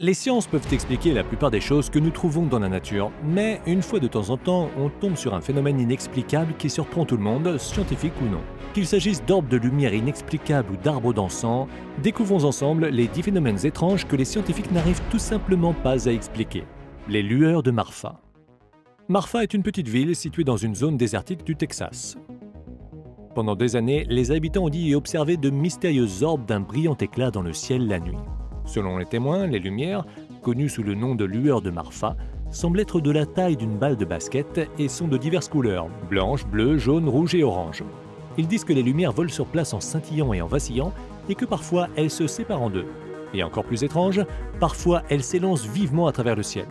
Les sciences peuvent expliquer la plupart des choses que nous trouvons dans la nature, mais une fois de temps en temps, on tombe sur un phénomène inexplicable qui surprend tout le monde, scientifique ou non. Qu'il s'agisse d'orbes de lumière inexplicables ou d'arbres dansants, découvrons ensemble les 10 phénomènes étranges que les scientifiques n'arrivent tout simplement pas à expliquer. Les lueurs de Marfa. Marfa est une petite ville située dans une zone désertique du Texas. Pendant des années, les habitants ont dit y observer de mystérieux orbes d'un brillant éclat dans le ciel la nuit. Selon les témoins, les lumières, connues sous le nom de lueurs de Marfa, semblent être de la taille d'une balle de basket et sont de diverses couleurs, blanche, bleue, jaune, rouge et orange. Ils disent que les lumières volent sur place en scintillant et en vacillant et que parfois elles se séparent en deux. Et encore plus étrange, parfois elles s'élancent vivement à travers le ciel.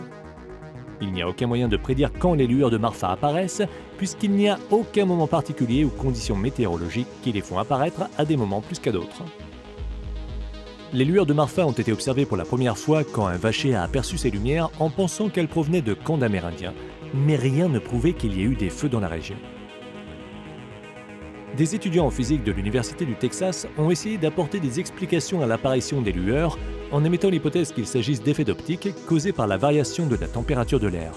Il n'y a aucun moyen de prédire quand les lueurs de Marfa apparaissent, puisqu'il n'y a aucun moment particulier ou conditions météorologiques qui les font apparaître à des moments plus qu'à d'autres. Les lueurs de Marfa ont été observées pour la première fois quand un vacher a aperçu ces lumières en pensant qu'elles provenaient de camps d'Amérindiens, mais rien ne prouvait qu'il y ait eu des feux dans la région. Des étudiants en physique de l'Université du Texas ont essayé d'apporter des explications à l'apparition des lueurs en émettant l'hypothèse qu'il s'agisse d'effets d'optique causés par la variation de la température de l'air.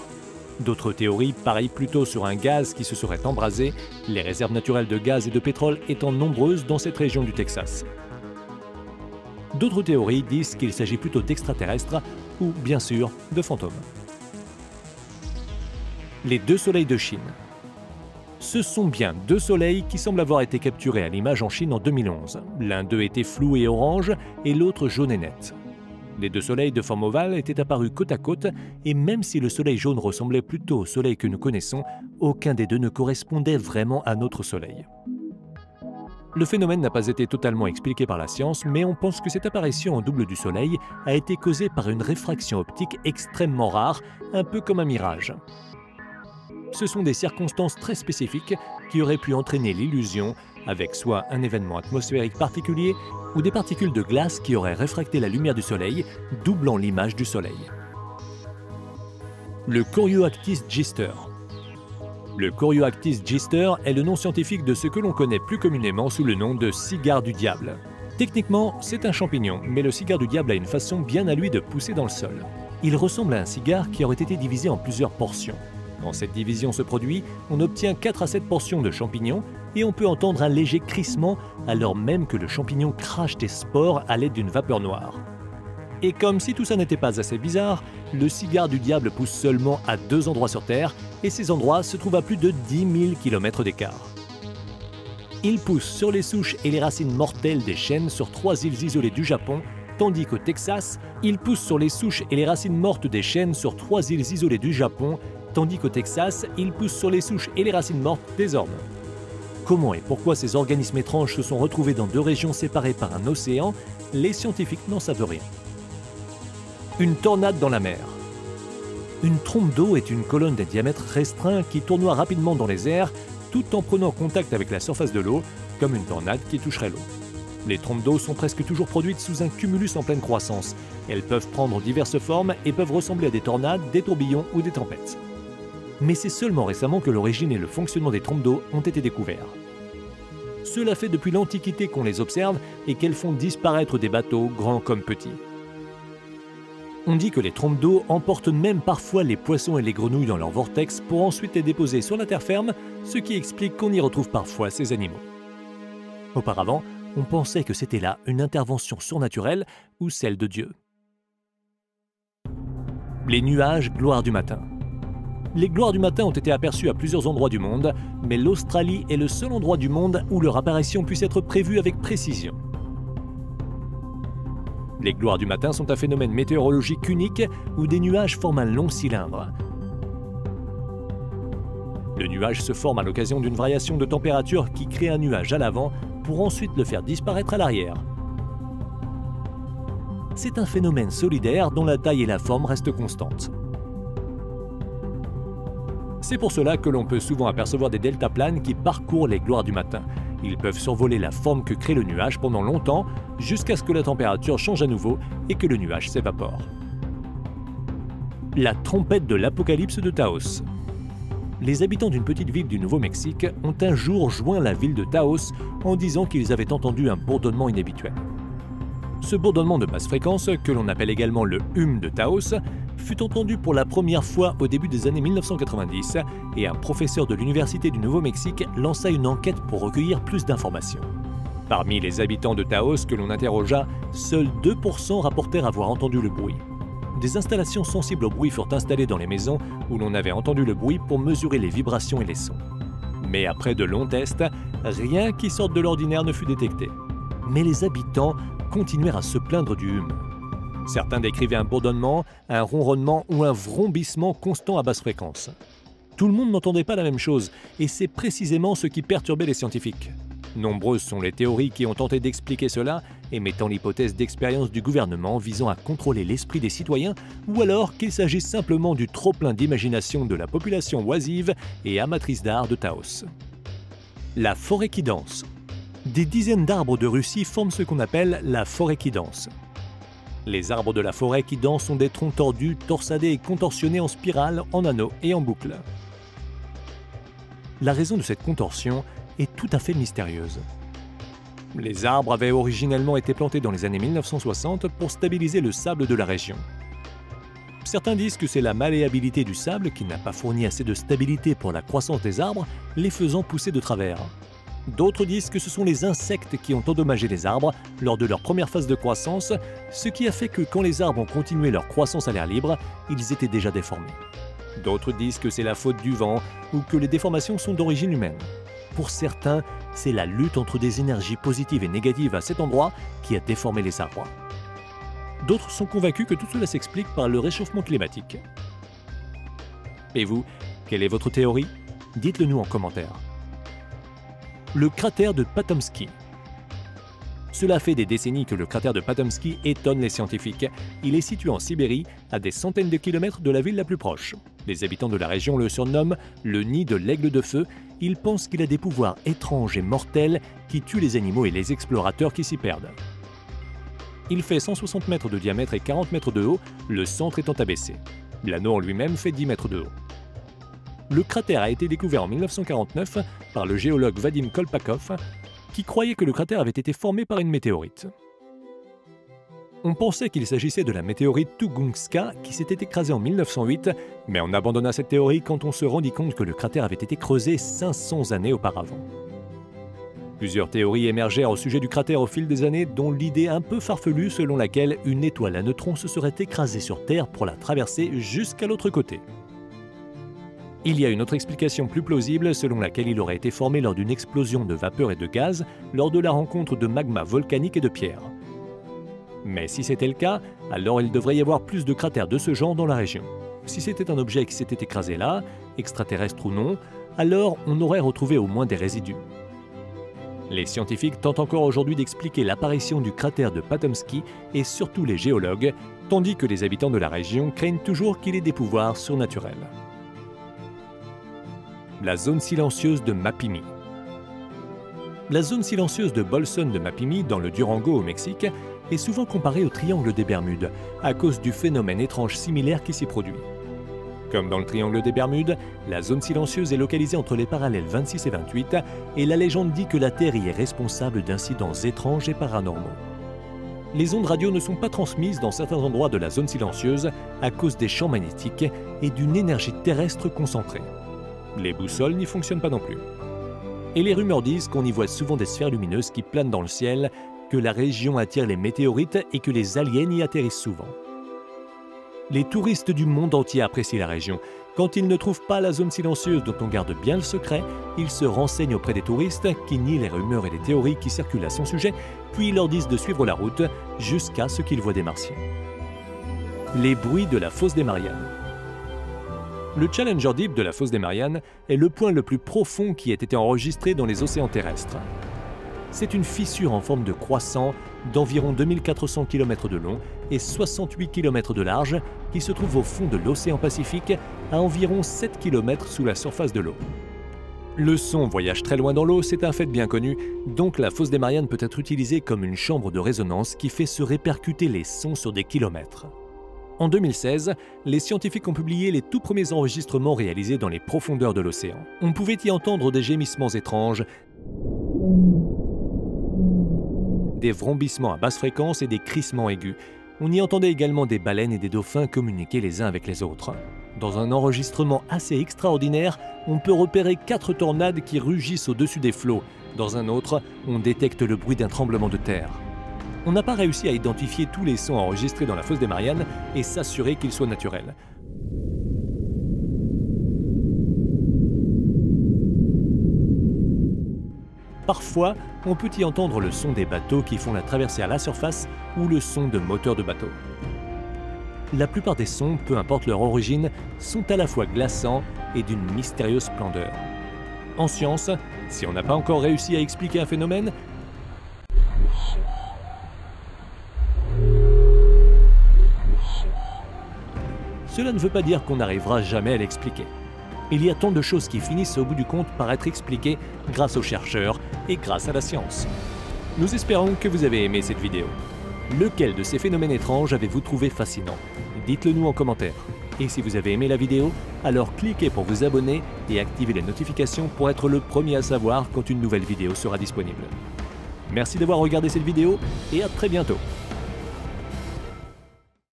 D'autres théories parient plutôt sur un gaz qui se serait embrasé, les réserves naturelles de gaz et de pétrole étant nombreuses dans cette région du Texas. D'autres théories disent qu'il s'agit plutôt d'extraterrestres ou, bien sûr, de fantômes. Les deux soleils de Chine. Ce sont bien deux soleils qui semblent avoir été capturés à l'image en Chine en 2011. L'un d'eux était flou et orange et l'autre jaune et net. Les deux soleils de forme ovale étaient apparus côte à côte et même si le soleil jaune ressemblait plutôt au soleil que nous connaissons, aucun des deux ne correspondait vraiment à notre soleil. Le phénomène n'a pas été totalement expliqué par la science, mais on pense que cette apparition en double du Soleil a été causée par une réfraction optique extrêmement rare, un peu comme un mirage. Ce sont des circonstances très spécifiques qui auraient pu entraîner l'illusion, avec soit un événement atmosphérique particulier ou des particules de glace qui auraient réfracté la lumière du Soleil, doublant l'image du Soleil. Le Corioactis gister. Le Corioactis gister est le nom scientifique de ce que l'on connaît plus communément sous le nom de cigare du diable. Techniquement, c'est un champignon, mais le cigare du diable a une façon bien à lui de pousser dans le sol. Il ressemble à un cigare qui aurait été divisé en plusieurs portions. Quand cette division se produit, on obtient 4 à 7 portions de champignons et on peut entendre un léger crissement alors même que le champignon crache des spores à l'aide d'une vapeur noire. Et comme si tout ça n'était pas assez bizarre, le cigare du diable pousse seulement à 2 endroits sur Terre, et ces endroits se trouvent à plus de 10 000 km d'écart. Il pousse sur les souches et les racines mortelles des chênes sur 3 îles isolées du Japon, tandis qu'au Texas, il pousse sur les souches et les racines mortes des chênes sur 3 îles isolées du Japon, tandis qu'au Texas, il pousse sur les souches et les racines mortes des ormes. Comment et pourquoi ces organismes étranges se sont retrouvés dans 2 régions séparées par un océan, les scientifiques n'en savent rien. Une tornade dans la mer. Une trombe d'eau est une colonne d'un diamètre restreint qui tournoie rapidement dans les airs tout en prenant contact avec la surface de l'eau, comme une tornade qui toucherait l'eau. Les trombes d'eau sont presque toujours produites sous un cumulus en pleine croissance. Elles peuvent prendre diverses formes et peuvent ressembler à des tornades, des tourbillons ou des tempêtes. Mais c'est seulement récemment que l'origine et le fonctionnement des trombes d'eau ont été découverts. Cela fait depuis l'Antiquité qu'on les observe et qu'elles font disparaître des bateaux, grands comme petits. On dit que les trombes d'eau emportent même parfois les poissons et les grenouilles dans leur vortex pour ensuite les déposer sur la terre ferme, ce qui explique qu'on y retrouve parfois ces animaux. Auparavant, on pensait que c'était là une intervention surnaturelle ou celle de Dieu. Les nuages gloire du matin. Les gloires du matin ont été aperçues à plusieurs endroits du monde, mais l'Australie est le seul endroit du monde où leur apparition puisse être prévue avec précision. Les gloires du matin sont un phénomène météorologique unique où des nuages forment un long cylindre. Le nuage se forme à l'occasion d'une variation de température qui crée un nuage à l'avant pour ensuite le faire disparaître à l'arrière. C'est un phénomène solidaire dont la taille et la forme restent constantes. C'est pour cela que l'on peut souvent apercevoir des deltaplanes qui parcourent les gloires du matin. Ils peuvent survoler la forme que crée le nuage pendant longtemps, jusqu'à ce que la température change à nouveau et que le nuage s'évapore. La trompette de l'Apocalypse de Taos. Les habitants d'une petite ville du Nouveau-Mexique ont un jour joint la ville de Taos en disant qu'ils avaient entendu un bourdonnement inhabituel. Ce bourdonnement de basse fréquence, que l'on appelle également le hum de Taos, fut entendu pour la première fois au début des années 1990 et un professeur de l'Université du Nouveau-Mexique lança une enquête pour recueillir plus d'informations. Parmi les habitants de Taos que l'on interrogea, seuls 2% rapportèrent avoir entendu le bruit. Des installations sensibles au bruit furent installées dans les maisons où l'on avait entendu le bruit pour mesurer les vibrations et les sons. Mais après de longs tests, rien qui sorte de l'ordinaire ne fut détecté. Mais les habitants continuèrent à se plaindre du hum. Certains décrivaient un bourdonnement, un ronronnement ou un vrombissement constant à basse fréquence. Tout le monde n'entendait pas la même chose, et c'est précisément ce qui perturbait les scientifiques. Nombreuses sont les théories qui ont tenté d'expliquer cela, émettant l'hypothèse d'expériences du gouvernement visant à contrôler l'esprit des citoyens, ou alors qu'il s'agisse simplement du trop-plein d'imagination de la population oisive et amatrice d'art de Taos. La forêt qui danse. Des dizaines d'arbres de Russie forment ce qu'on appelle la forêt qui danse. Les arbres de la forêt qui dansent sont des troncs tordus, torsadés et contorsionnés en spirale, en anneaux et en boucles. La raison de cette contorsion est tout à fait mystérieuse. Les arbres avaient originellement été plantés dans les années 1960 pour stabiliser le sable de la région. Certains disent que c'est la malléabilité du sable qui n'a pas fourni assez de stabilité pour la croissance des arbres, les faisant pousser de travers. D'autres disent que ce sont les insectes qui ont endommagé les arbres lors de leur première phase de croissance, ce qui a fait que quand les arbres ont continué leur croissance à l'air libre, ils étaient déjà déformés. D'autres disent que c'est la faute du vent ou que les déformations sont d'origine humaine. Pour certains, c'est la lutte entre des énergies positives et négatives à cet endroit qui a déformé les arbres. D'autres sont convaincus que tout cela s'explique par le réchauffement climatique. Et vous, quelle est votre théorie? Dites-le nous en commentaire. Le cratère de Potomski. Cela fait des décennies que le cratère de Potomski étonne les scientifiques. Il est situé en Sibérie, à des centaines de kilomètres de la ville la plus proche. Les habitants de la région le surnomment le nid de l'aigle de feu. Ils pensent qu'il a des pouvoirs étranges et mortels qui tuent les animaux et les explorateurs qui s'y perdent. Il fait 160 mètres de diamètre et 40 mètres de haut, le centre étant abaissé. L'anneau en lui-même fait 10 mètres de haut. Le cratère a été découvert en 1949 par le géologue Vadim Kolpakov, qui croyait que le cratère avait été formé par une météorite. On pensait qu'il s'agissait de la météorite Tunguska qui s'était écrasée en 1908, mais on abandonna cette théorie quand on se rendit compte que le cratère avait été creusé 500 années auparavant. Plusieurs théories émergèrent au sujet du cratère au fil des années, dont l'idée un peu farfelue selon laquelle une étoile à neutrons se serait écrasée sur Terre pour la traverser jusqu'à l'autre côté. Il y a une autre explication plus plausible selon laquelle il aurait été formé lors d'une explosion de vapeur et de gaz lors de la rencontre de magma volcanique et de pierre. Mais si c'était le cas, alors il devrait y avoir plus de cratères de ce genre dans la région. Si c'était un objet qui s'était écrasé là, extraterrestre ou non, alors on aurait retrouvé au moins des résidus. Les scientifiques tentent encore aujourd'hui d'expliquer l'apparition du cratère de Potomski et surtout les géologues, tandis que les habitants de la région craignent toujours qu'il ait des pouvoirs surnaturels. La zone silencieuse de Mapimi. La zone silencieuse de Bolson de Mapimi, dans le Durango au Mexique, est souvent comparée au triangle des Bermudes, à cause du phénomène étrange similaire qui s'y produit. Comme dans le triangle des Bermudes, la zone silencieuse est localisée entre les parallèles 26 et 28, et la légende dit que la Terre y est responsable d'incidents étranges et paranormaux. Les ondes radio ne sont pas transmises dans certains endroits de la zone silencieuse à cause des champs magnétiques et d'une énergie terrestre concentrée. Les boussoles n'y fonctionnent pas non plus. Et les rumeurs disent qu'on y voit souvent des sphères lumineuses qui planent dans le ciel, que la région attire les météorites et que les aliens y atterrissent souvent. Les touristes du monde entier apprécient la région. Quand ils ne trouvent pas la zone silencieuse dont on garde bien le secret, ils se renseignent auprès des touristes qui nient les rumeurs et les théories qui circulent à son sujet, puis ils leur disent de suivre la route jusqu'à ce qu'ils voient des martiens. Les bruits de la fosse des Mariannes. Le Challenger Deep de la fosse des Mariannes est le point le plus profond qui ait été enregistré dans les océans terrestres. C'est une fissure en forme de croissant d'environ 2400 km de long et 68 km de large qui se trouve au fond de l'océan Pacifique à environ 7 km sous la surface de l'eau. Le son voyage très loin dans l'eau, c'est un fait bien connu, donc la fosse des Mariannes peut être utilisée comme une chambre de résonance qui fait se répercuter les sons sur des kilomètres. En 2016, les scientifiques ont publié les tout premiers enregistrements réalisés dans les profondeurs de l'océan. On pouvait y entendre des gémissements étranges, des vrombissements à basse fréquence et des crissements aigus. On y entendait également des baleines et des dauphins communiquer les uns avec les autres. Dans un enregistrement assez extraordinaire, on peut repérer 4 tornades qui rugissent au-dessus des flots. Dans un autre, on détecte le bruit d'un tremblement de terre. On n'a pas réussi à identifier tous les sons enregistrés dans la fosse des Mariannes et s'assurer qu'ils soient naturels. Parfois, on peut y entendre le son des bateaux qui font la traversée à la surface ou le son de moteurs de bateaux. La plupart des sons, peu importe leur origine, sont à la fois glaçants et d'une mystérieuse splendeur. En science, si on n'a pas encore réussi à expliquer un phénomène, cela ne veut pas dire qu'on n'arrivera jamais à l'expliquer. Il y a tant de choses qui finissent au bout du compte par être expliquées grâce aux chercheurs et grâce à la science. Nous espérons que vous avez aimé cette vidéo. Lequel de ces phénomènes étranges avez-vous trouvé fascinant? Dites-le nous en commentaire. Et si vous avez aimé la vidéo, alors cliquez pour vous abonner et activez les notifications pour être le premier à savoir quand une nouvelle vidéo sera disponible. Merci d'avoir regardé cette vidéo et à très bientôt.